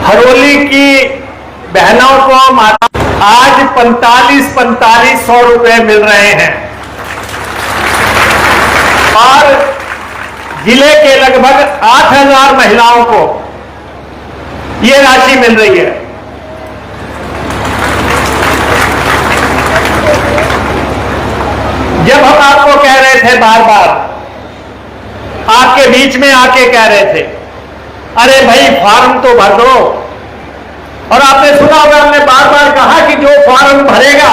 हरोली की बहनों को आज 4500 रुपए मिल रहे हैं और जिले के लगभग 8000 महिलाओं को ये राशि मिल रही है। जब हम आपको कह रहे थे, बार बार आपके बीच में आके कह रहे थे, अरे भाई फॉर्म तो भर दो, और आपने सुना होगा हमने बार बार कहा कि जो फॉर्म भरेगा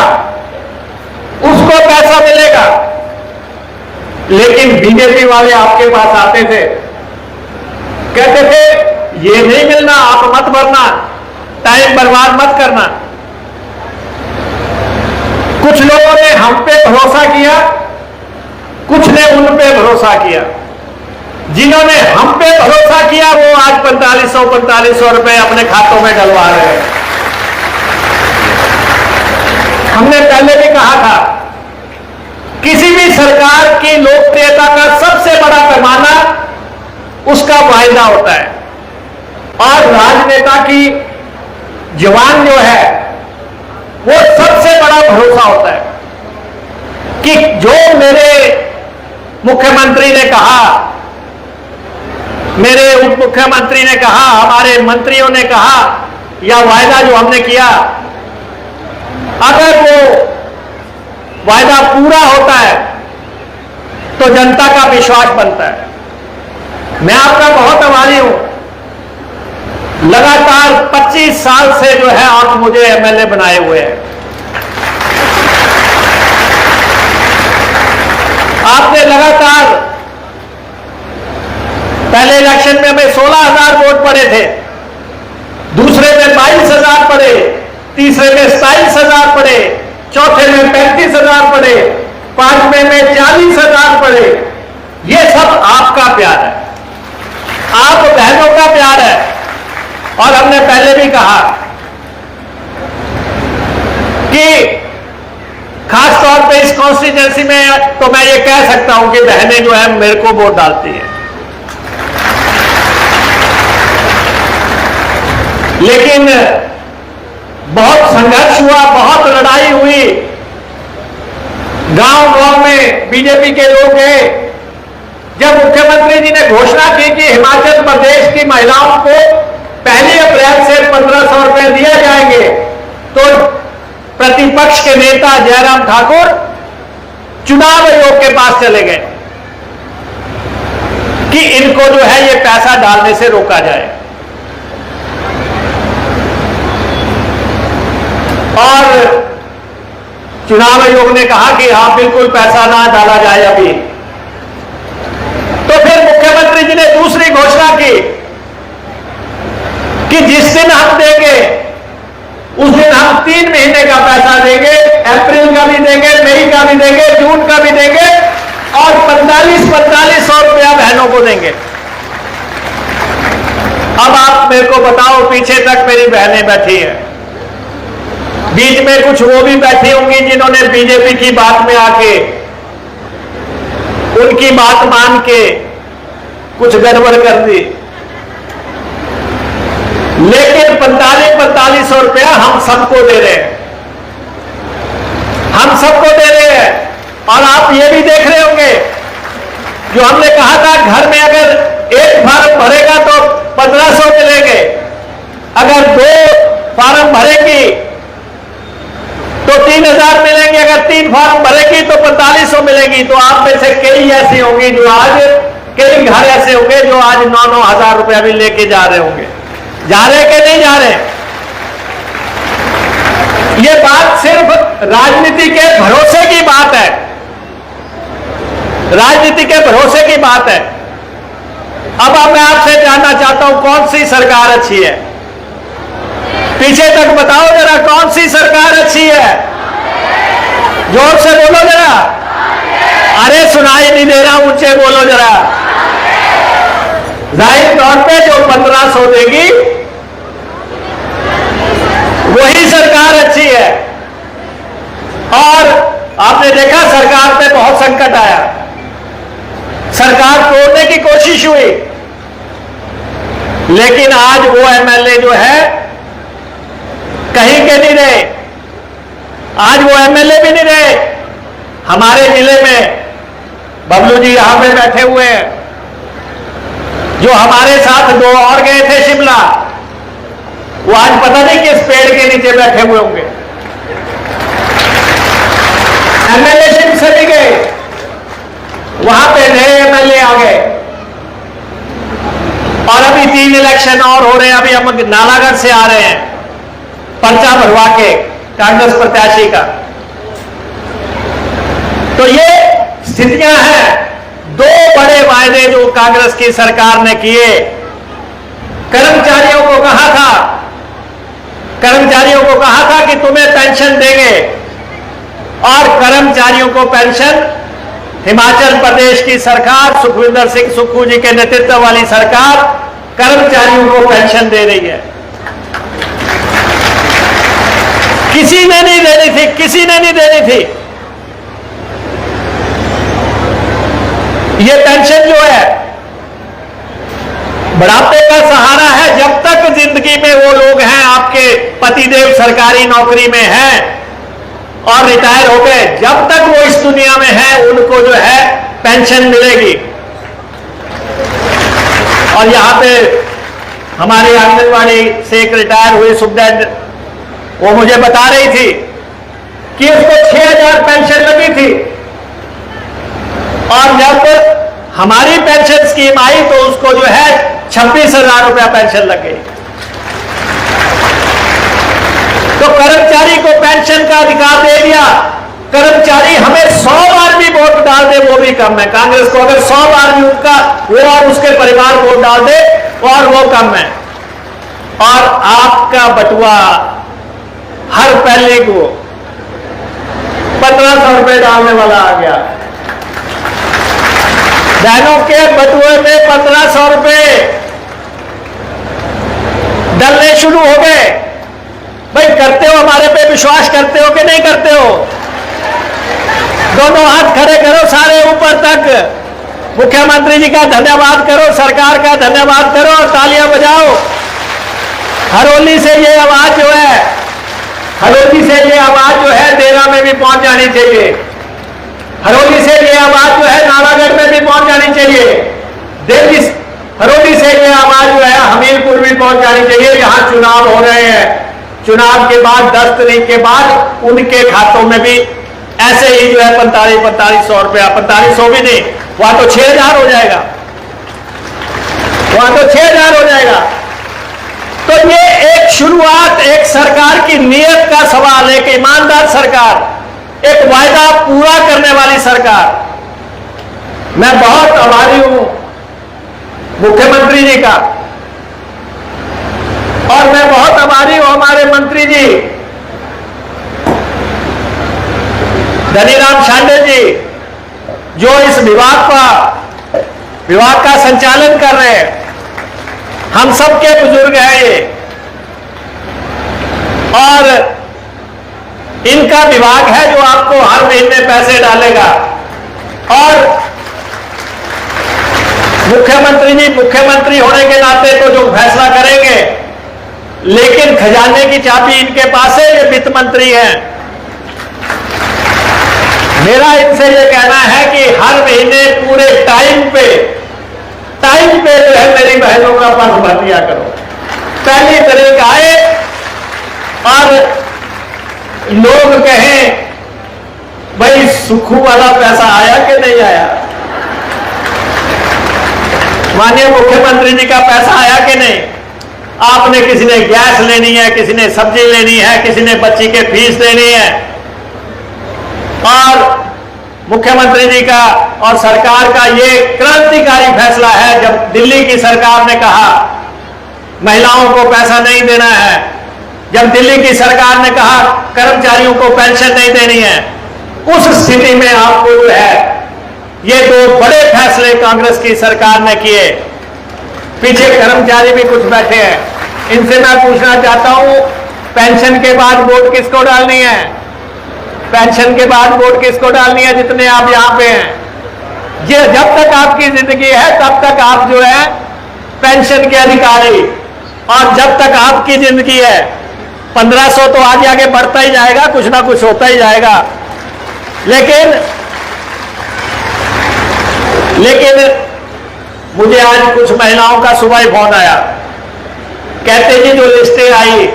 उसको पैसा मिलेगा। लेकिन बीजेपी वाले आपके पास आते थे, कहते थे ये नहीं मिलना, आप मत भरना, टाइम बर्बाद मत करना। कुछ लोगों ने हम पे भरोसा किया, कुछ ने उन पे भरोसा किया। जिन्होंने हम पे भरोसा किया वो आज 4500 रुपए अपने खातों में डलवा रहे हैं। हमने पहले भी कहा था, किसी भी सरकार की लोकप्रियता का सबसे बड़ा पैमाना उसका वायदा होता है, और राजनेता की जवान जो है वो सबसे बड़ा भरोसा होता है कि जो मेरे मुख्यमंत्री ने कहा, मेरे उप मुख्यमंत्री ने कहा, हमारे मंत्रियों ने कहा, या वायदा जो हमने किया, अगर वो वायदा पूरा होता है तो जनता का विश्वास बनता है। मैं आपका बहुत आभारी हूं, लगातार 25 साल से जो है आप मुझे एमएलए बनाए हुए हैं। आपने लगातार, पहले इलेक्शन में हमें 16,000 वोट पड़े थे, दूसरे में 22,000 पड़े, तीसरे में 27,000 पड़े, चौथे में 35,000 पड़े, पांचवें में 40,000 पड़े। ये सब आपका प्यार है, आप बहनों का प्यार है। और हमने पहले भी कहा कि खास तौर पे इस कॉन्स्टिट्यूएंसी में तो मैं ये कह सकता हूं कि बहनें जो है मेरे को वोट डालती हैं, लेकिन बहुत संघर्ष हुआ, बहुत लड़ाई हुई। गांव-गांव में बीजेपी के लोग गए। जब मुख्यमंत्री जी ने घोषणा की कि हिमाचल प्रदेश की महिलाओं को 1 अप्रैल से 1500 रुपए दिए जाएंगे, तो प्रतिपक्ष के नेता जयराम ठाकुर चुनाव आयोग के पास चले गए कि इनको जो है ये पैसा डालने से रोका जाए। और चुनाव आयोग ने कहा कि हाँ बिल्कुल पैसा ना डाला जाए अभी। तो फिर मुख्यमंत्री जी ने दूसरी घोषणा की कि जिस दिन हम देंगे उस दिन हम 3 महीने का पैसा देंगे, अप्रैल का भी देंगे, मई का भी देंगे, जून का भी देंगे, और 4500 रुपया बहनों को देंगे। अब आप मेरे को बताओ, पीछे तक मेरी बहनें बैठी हैं, बीच में कुछ वो भी बैठी होंगी जिन्होंने बीजेपी की बात में आके, उनकी बात मान के कुछ गड़बड़ कर दी। लेकिन 4500 रुपया हम सबको दे रहे हैं, हम सबको दे रहे हैं। और आप ये भी देख रहे होंगे, जो हमने कहा था घर में अगर एक फार्म भरेगा तो 1500 मिलेंगे, अगर 2 फार्म भरेगी तो 3000 मिलेंगे, अगर 3 फार्म भरेगी तो 4500 मिलेगी। तो आप में से कई ऐसी होंगी जो आज, कई घर ऐसे होंगे जो आज 9-9 हजार रुपया भी लेके जा रहे होंगे। जा रहे कि नहीं जा रहे? ये बात सिर्फ राजनीति के भरोसे की बात है, राजनीति के भरोसे की बात है। अब मैं आपसे जानना चाहता हूं, कौन सी सरकार अच्छी है? पीछे तक बताओ जरा, कौन सी सरकार अच्छी है? जोर से बोलो जरा। अरे सुनाई नहीं दे रहा, ऊंचे बोलो जरा। जाहिर तौर पे जो 1500 देगी वही सरकार अच्छी है। और आपने देखा सरकार पे बहुत संकट आया, सरकार तोड़ने की कोशिश हुई, लेकिन आज वो एमएलए जो है कहीं के नहीं रहे, आज वो एमएलए भी नहीं रहे। हमारे जिले में बबलू जी यहां पे बैठे हुए हैं, जो हमारे साथ दो और गए थे शिमला, वो आज पता नहीं किस पेड़ के नीचे बैठे हुए होंगे। एमएलए से भी गए, वहां पे नए एमएलए आ गए और अभी 3 इलेक्शन और हो रहे हैं। अभी हम नालागढ़ से आ रहे हैं पर्चा भरवा के कांग्रेस प्रत्याशी का। तो ये स्थितियां हैं। 2 बड़े वायदे जो कांग्रेस की सरकार ने किए, कर्मचारियों को कहा था कि तुम्हें पेंशन देंगे, और कर्मचारियों को पेंशन हिमाचल प्रदेश की सरकार, सुखविंदर सिंह सुक्खू जी के नेतृत्व वाली सरकार कर्मचारियों को पेंशन दे रही है। किसी ने नहीं देनी थी। ये पेंशन जो है बुढ़ापे का सहारा है। जब तक जिंदगी में वो लोग हैं, आपके पतिदेव सरकारी नौकरी में हैं और रिटायर हो गए, जब तक वो इस दुनिया में है उनको जो है पेंशन मिलेगी। और यहां पे हमारी आंगनबाड़ी से एक रिटायर हुई सुब्रत, वो मुझे बता रही थी कि उसको 6,000 पेंशन लगी थी, और जब हमारी पेंशन स्कीम आई तो उसको जो है 26,000 रुपया पेंशन लग गई। तो कर्मचारी को पेंशन का अधिकार दे दिया। कर्मचारी हमें 100 बार भी वोट डाल दे वो भी कम है। कांग्रेस को अगर 100 बार भी उनका वो और उसके परिवार वोट डाल दे और वो कम है। और आपका बटुआ हर पहले को 1500 रुपए डालने वाला आ गया। बहनों के बटुए में 1500 रुपए डलने शुरू हो गए। भाई करते हो, हमारे पे विश्वास करते हो कि नहीं करते हो? दोनों हाथ खड़े करो सारे ऊपर तक। मुख्यमंत्री जी का धन्यवाद करो, सरकार का धन्यवाद करो और तालियां बजाओ। हरोली से ये आवाज जो है देरा में भी पहुंच जानी चाहिए। हरोली से ये आवाज जो है नालागढ़ में भी पहुंच जानी चाहिए। दिल्ली हरोली से ये आवाज जो है हमीरपुर भी पहुंच जानी चाहिए। जहां चुनाव हो रहे हैं, चुनाव के बाद 10 तारीख के बाद उनके खातों में भी ऐसे ही जो है 4500 रुपया, 4500 भी नहीं, वहां तो 6,000 हो जाएगा, तो ये एक शुरुआत, एक सरकार की नीयत का सवाल, एक ईमानदार सरकार, एक वायदा पूरा करने वाली सरकार। मैं बहुत आभारी हूं मुख्यमंत्री जी का, और मैं बहुत आभारी हूं हमारे मंत्री जी धनीराम शांडे जी, जो इस विभाग का संचालन कर रहे हैं। हम सबके बुजुर्ग हैं ये, और इनका विभाग है जो आपको हर महीने पैसे डालेगा। और मुख्यमंत्री जी मुख्यमंत्री होने के नाते तो जो फैसला करेंगे, लेकिन खजाने की चाबी इनके पास है, ये वित्त मंत्री हैं। मेरा इनसे ये कहना है कि हर महीने पूरे टाइम पे जो है मेरी बहनों का पर्स भर दिया करो। पहली तारीख आए और लोग कहें भाई सुखू वाला पैसा आया कि नहीं आया, माननीय मुख्यमंत्री जी का पैसा आया कि नहीं। आपने किसी ने गैस लेनी है, किसी ने सब्जी लेनी है, किसी ने बच्ची के फीस देनी है, और मुख्यमंत्री जी का और सरकार का ये क्रांतिकारी फैसला है। जब दिल्ली की सरकार ने कहा महिलाओं को पैसा नहीं देना है, जब दिल्ली की सरकार ने कहा कर्मचारियों को पेंशन नहीं देनी है, उस स्थिति में आपको जो है ये 2 बड़े फैसले कांग्रेस की सरकार ने किए। पीछे कर्मचारी भी कुछ बैठे हैं, इनसे मैं पूछना चाहता हूं, पेंशन के बाद वोट किसको डालनी है? पेंशन के बाद वोट किसको डालनी है? जितने आप यहां पे हैं, ये जब तक आपकी जिंदगी है तब तक आप जो है पेंशन के अधिकारी। और जब तक आपकी जिंदगी है 1500 तो आगे आगे बढ़ता ही जाएगा, कुछ ना कुछ होता ही जाएगा। लेकिन मुझे आज कुछ महिलाओं का सुबह ही फोन आया, कहते जी जो लिस्टें आई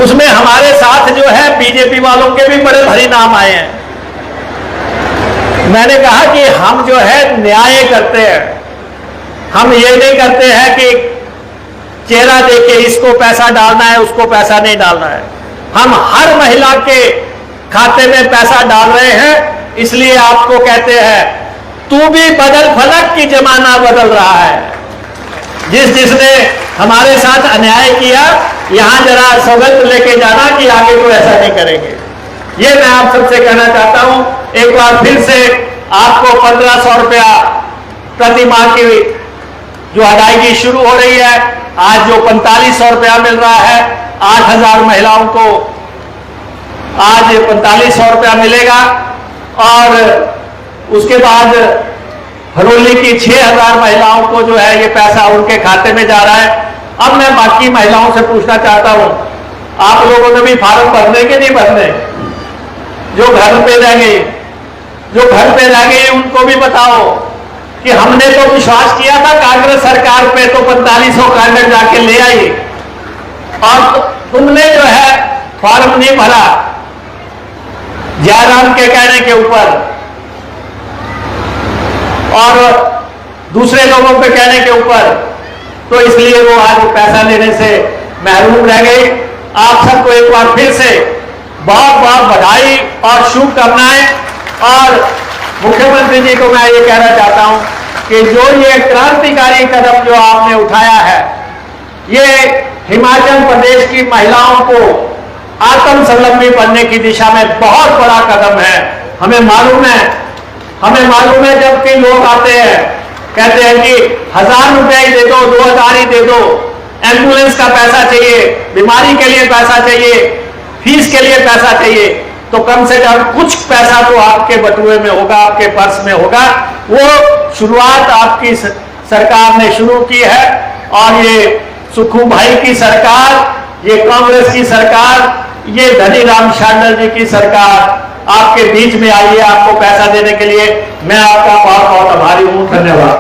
उसमें हमारे साथ जो है बीजेपी वालों के भी बड़े भारी नाम आए हैं। मैंने कहा कि हम जो है न्याय करते हैं, हम ये नहीं करते हैं कि चेहरा देके इसको पैसा डालना है उसको पैसा नहीं डालना है। हम हर महिला के खाते में पैसा डाल रहे हैं। इसलिए आपको कहते हैं तू भी बदल, फलक की जमाना बदल रहा है। जिसने हमारे साथ अन्याय किया यहां जरा सौगंध लेके जाना कि आगे को ऐसा नहीं करेंगे। ये मैं आप सबसे कहना चाहता हूं। एक बार फिर से आपको 1500 रुपया प्रति माह की जो अदायगी शुरू हो रही है, आज जो 4500 रुपया मिल रहा है 8000 महिलाओं को आज 4500 रुपया मिलेगा। और उसके बाद हरोली की 6000 महिलाओं को जो है ये पैसा उनके खाते में जा रहा है। अब मैं बाकी महिलाओं से पूछना चाहता हूं, आप लोगों ने भी फार्म भरने के नहीं भरने? जो घर पे रह गए उनको भी बताओ कि हमने तो विश्वास किया था कांग्रेस सरकार पे, तो 4500 कांग्रेस जाके ले आई और तुमने जो है फॉर्म नहीं भरा जयराम के कहने के ऊपर और दूसरे लोगों के कहने के ऊपर, तो इसलिए वो आज पैसा लेने से महरूम रह गई। आप सबको एक बार फिर से बहुत बहुत बधाई और शुभकामनाएं। और मुख्यमंत्री जी को मैं ये कहना चाहता हूं कि जो ये क्रांतिकारी कदम जो आपने उठाया है, ये हिमाचल प्रदेश की महिलाओं को आत्मस्वावलंबी बनने की दिशा में बहुत बड़ा कदम है। हमें मालूम है जब कई लोग आते हैं कहते हैं कि 1000 रुपया ही दे दो, 2000 ही दे दो, एम्बुलेंस का पैसा चाहिए, बीमारी के लिए पैसा चाहिए, फीस के लिए पैसा चाहिए, तो कम से कम कुछ पैसा तो आपके बटुए में होगा, आपके पर्स में होगा। वो शुरुआत आपकी सरकार ने शुरू की है और ये सुखू भाई की सरकार, ये कांग्रेस की सरकार, ये धनीराम शांडल जी की सरकार आपके बीच में आई है आपको पैसा देने के लिए। मैं आपका बहुत बहुत आभारी हूं। धन्यवाद।